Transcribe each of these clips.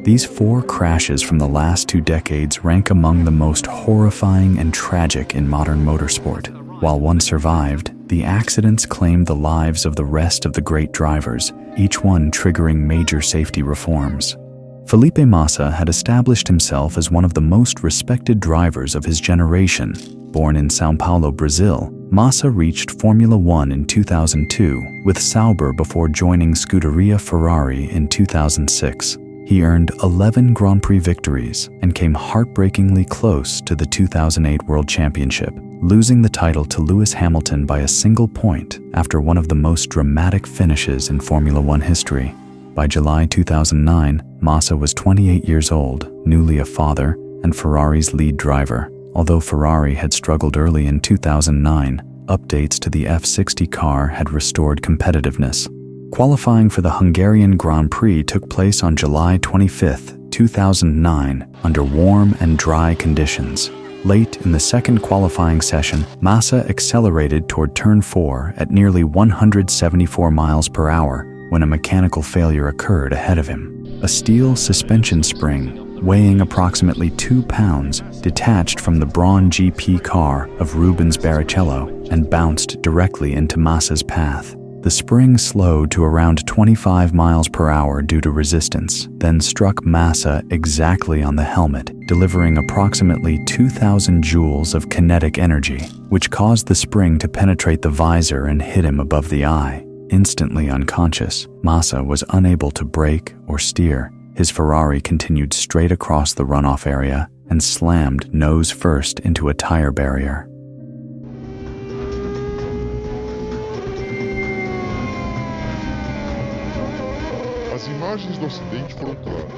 These 4 crashes from the last 2 decades rank among the most horrifying and tragic in modern motorsport. While one survived, the accidents claimed the lives of the rest of the great drivers, each one triggering major safety reforms. Felipe Massa had established himself as one of the most respected drivers of his generation. Born in São Paulo, Brazil, Massa reached Formula One in 2002, with Sauber before joining Scuderia Ferrari in 2006. He earned 11 Grand Prix victories and came heartbreakingly close to the 2008 World Championship, losing the title to Lewis Hamilton by a single point after one of the most dramatic finishes in Formula One history. By July 2009, Massa was 28 years old, newly a father, and Ferrari's lead driver. Although Ferrari had struggled early in 2009, updates to the F60 car had restored competitiveness. Qualifying for the Hungarian Grand Prix took place on July 25, 2009, under warm and dry conditions. Late in the second qualifying session, Massa accelerated toward turn 4 at nearly 174 miles per hour when a mechanical failure occurred ahead of him. A steel suspension spring, weighing approximately 2 pounds, detached from the Brawn GP car of Rubens Barrichello and bounced directly into Massa's path. The spring slowed to around 25 miles per hour due to resistance, then struck Massa exactly on the helmet, delivering approximately 2,000 joules of kinetic energy, which caused the spring to penetrate the visor and hit him above the eye. Instantly unconscious, Massa was unable to brake or steer. His Ferrari continued straight across the runoff area and slammed nose first into a tire barrier. As imagens do acidente foram claras.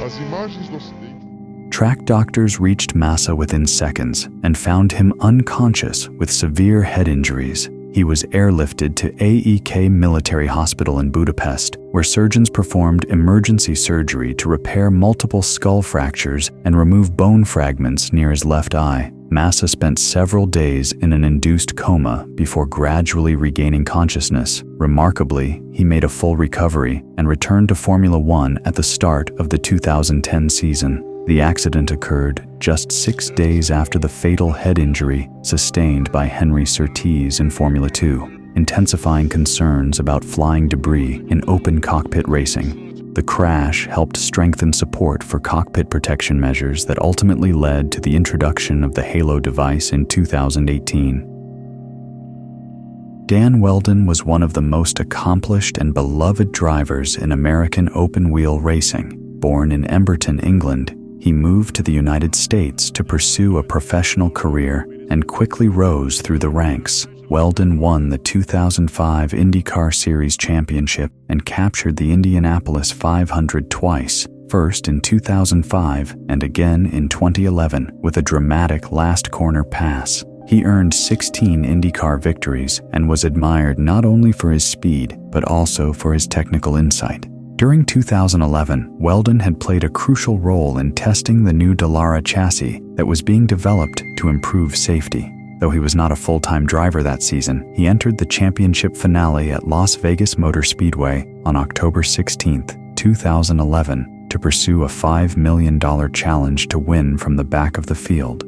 As imagens do acidente. Track doctors reached Massa within seconds and found him unconscious with severe head injuries. He was airlifted to AEK Military Hospital in Budapest, where surgeons performed emergency surgery to repair multiple skull fractures and remove bone fragments near his left eye. Massa spent several days in an induced coma before gradually regaining consciousness. Remarkably, he made a full recovery and returned to Formula One at the start of the 2010 season. The accident occurred just 6 days after the fatal head injury sustained by Henry Surtees in Formula 2, intensifying concerns about flying debris in open cockpit racing. The crash helped strengthen support for cockpit protection measures that ultimately led to the introduction of the Halo device in 2018. Dan Wheldon was one of the most accomplished and beloved drivers in American open-wheel racing. Born in Emberton, England, he moved to the United States to pursue a professional career and quickly rose through the ranks. Wheldon won the 2005 IndyCar Series Championship and captured the Indianapolis 500 twice, first in 2005 and again in 2011 with a dramatic last corner pass. He earned 16 IndyCar victories and was admired not only for his speed, but also for his technical insight. During 2011, Wheldon had played a crucial role in testing the new Dallara chassis that was being developed to improve safety. Though he was not a full-time driver that season, he entered the championship finale at Las Vegas Motor Speedway on October 16, 2011, to pursue a $5 million challenge to win from the back of the field.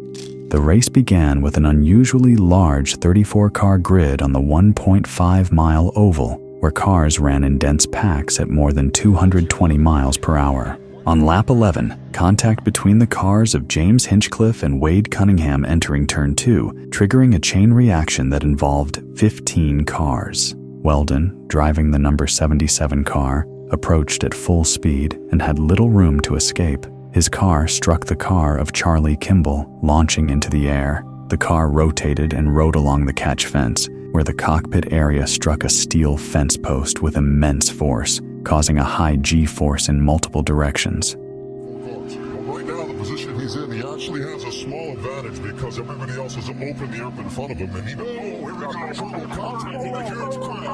The race began with an unusually large 34-car grid on the 1.5-mile oval, where cars ran in dense packs at more than 220 miles per hour. On lap 11, contact between the cars of James Hinchcliffe and Wade Cunningham entering turn 2, triggering a chain reaction that involved 15 cars. Wheldon, driving the number 77 car, approached at full speed and had little room to escape. His car struck the car of Charlie Kimball, launching into the air. The car rotated and rode along the catch fence, where the cockpit area struck a steel fence post with immense force, causing a high G-force in multiple directions. Right now, the position he's in, the action actually has a small advantage because everybody else has opened the up in front of him, and he here we go, triple contact with a huge crash.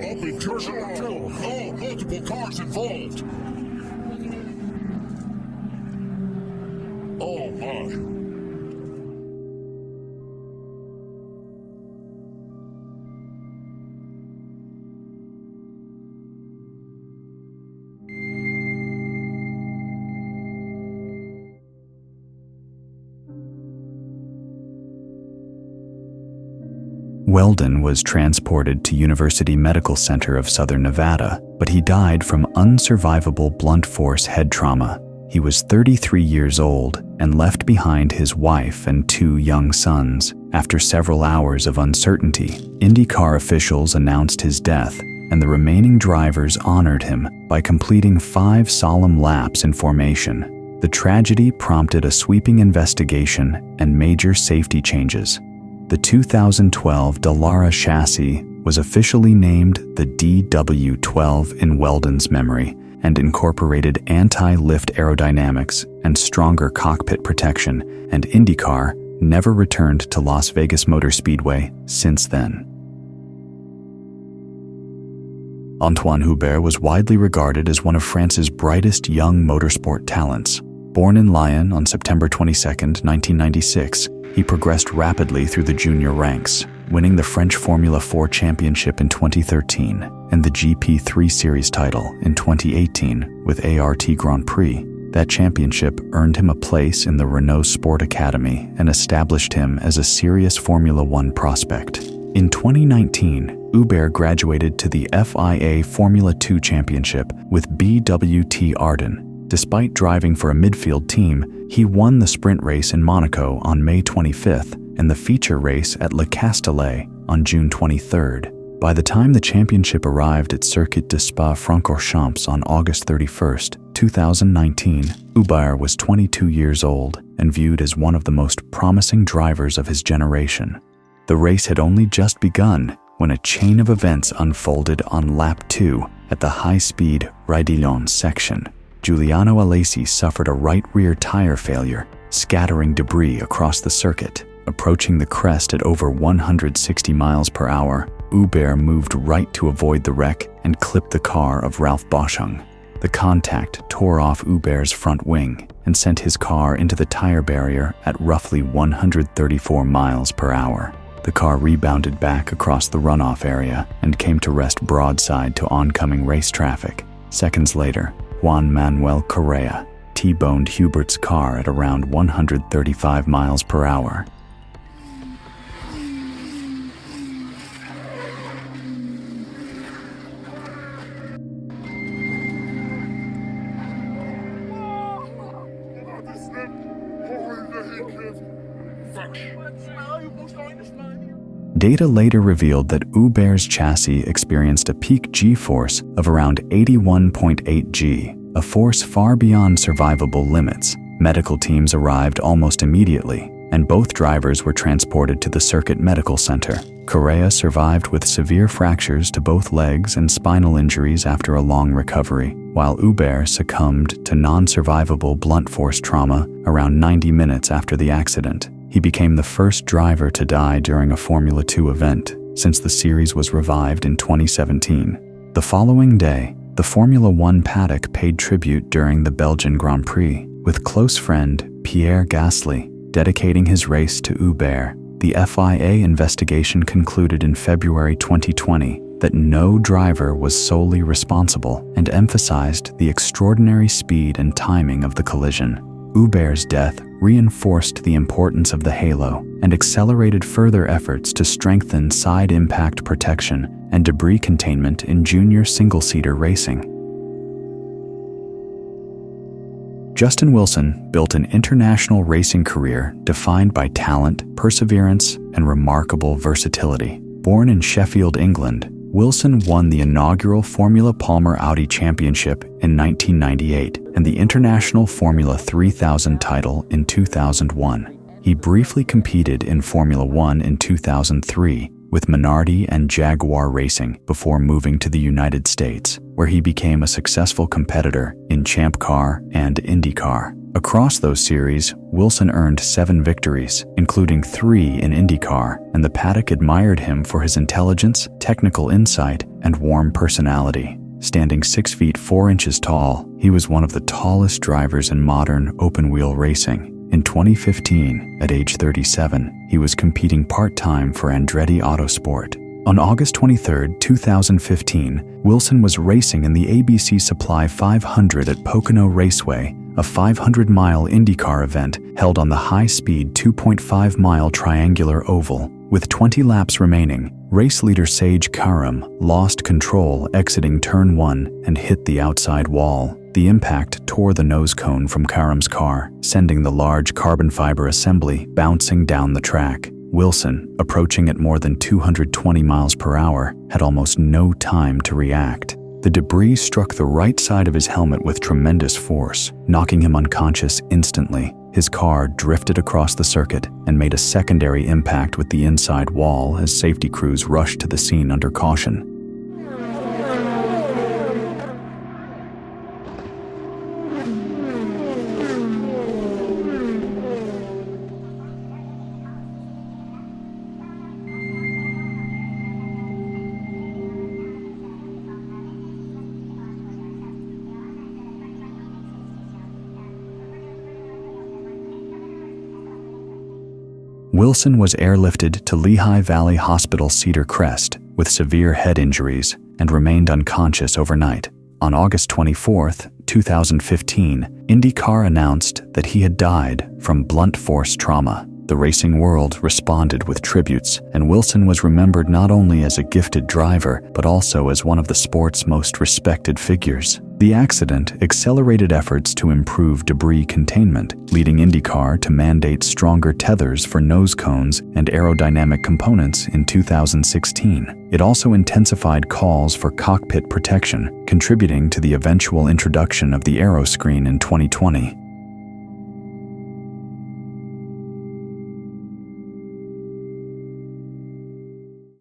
Up in turn 2. Multiple cars involved. Oh my. Wheldon was transported to University Medical Center of Southern Nevada, but he died from unsurvivable blunt force head trauma. He was 33 years old and left behind his wife and 2 young sons. After several hours of uncertainty, IndyCar officials announced his death, and the remaining drivers honored him by completing 5 solemn laps in formation. The tragedy prompted a sweeping investigation and major safety changes. The 2012 Dallara chassis was officially named the DW12 in Wheldon's memory and incorporated anti-lift aerodynamics and stronger cockpit protection, and IndyCar never returned to Las Vegas Motor Speedway since then. Anthoine Hubert was widely regarded as one of France's brightest young motorsport talents. Born in Lyon on September 22, 1996, he progressed rapidly through the junior ranks, winning the French Formula 4 Championship in 2013 and the GP3 Series title in 2018 with ART Grand Prix. That championship earned him a place in the Renault Sport Academy and established him as a serious Formula 1 prospect. In 2019, Hubert graduated to the FIA Formula 2 Championship with BWT Arden. Despite driving for a midfield team, he won the sprint race in Monaco on May 25th and the feature race at Le Castellet on June 23rd. By the time the championship arrived at Circuit de Spa-Francorchamps on August 31st, 2019, Hubert was 22 years old and viewed as one of the most promising drivers of his generation. The race had only just begun when a chain of events unfolded on lap 2 at the high-speed Raidillon section. Giuliano Alesi suffered a right rear tire failure, scattering debris across the circuit. Approaching the crest at over 160 miles per hour, Hubert moved right to avoid the wreck and clipped the car of Ralph Boschung. The contact tore off Hubert's front wing and sent his car into the tire barrier at roughly 134 miles per hour. The car rebounded back across the runoff area and came to rest broadside to oncoming race traffic. Seconds later, Juan Manuel Correa T-boned Hubert's car at around 135 miles per hour. Data later revealed that Hubert's chassis experienced a peak G-force of around 81.8 G, a force far beyond survivable limits. Medical teams arrived almost immediately, and both drivers were transported to the Circuit Medical Center. Correa survived with severe fractures to both legs and spinal injuries after a long recovery, while Hubert succumbed to non-survivable blunt force trauma around 90 minutes after the accident. He became the first driver to die during a Formula 2 event since the series was revived in 2017. The following day, the Formula 1 paddock paid tribute during the Belgian Grand Prix, with close friend Pierre Gasly dedicating his race to Hubert. The FIA investigation concluded in February 2020 that no driver was solely responsible and emphasized the extraordinary speed and timing of the collision. Hubert's death reinforced the importance of the halo and accelerated further efforts to strengthen side impact protection and debris containment in junior single-seater racing. Justin Wilson built an international racing career defined by talent, perseverance, and remarkable versatility. Born in Sheffield, England, Wilson won the inaugural Formula Palmer Audi Championship in 1998 and the International Formula 3000 title in 2001. He briefly competed in Formula 1 in 2003 with Minardi and Jaguar Racing before moving to the United States, where he became a successful competitor in Champ Car and IndyCar. Across those series, Wilson earned 7 victories, including 3 in IndyCar, and the paddock admired him for his intelligence, technical insight, and warm personality. Standing 6 feet 4 inches tall, he was one of the tallest drivers in modern open-wheel racing. In 2015, at age 37, he was competing part-time for Andretti Autosport. On August 23, 2015, Wilson was racing in the ABC Supply 500 at Pocono Raceway, a 500-mile IndyCar event held on the high-speed 2.5-mile triangular oval. With 20 laps remaining, race leader Sage Karam lost control exiting Turn 1 and hit the outside wall. The impact tore the nose cone from Karam's car, sending the large carbon fiber assembly bouncing down the track. Wilson, approaching at more than 220 miles per hour, had almost no time to react. The debris struck the right side of his helmet with tremendous force, knocking him unconscious instantly. His car drifted across the circuit and made a secondary impact with the inside wall as safety crews rushed to the scene under caution. Wilson was airlifted to Lehigh Valley Hospital Cedar Crest with severe head injuries and remained unconscious overnight. On August 24, 2015, IndyCar announced that he had died from blunt force trauma. The racing world responded with tributes, and Wilson was remembered not only as a gifted driver, but also as one of the sport's most respected figures. The accident accelerated efforts to improve debris containment, leading IndyCar to mandate stronger tethers for nose cones and aerodynamic components in 2016. It also intensified calls for cockpit protection, contributing to the eventual introduction of the aero screen in 2020.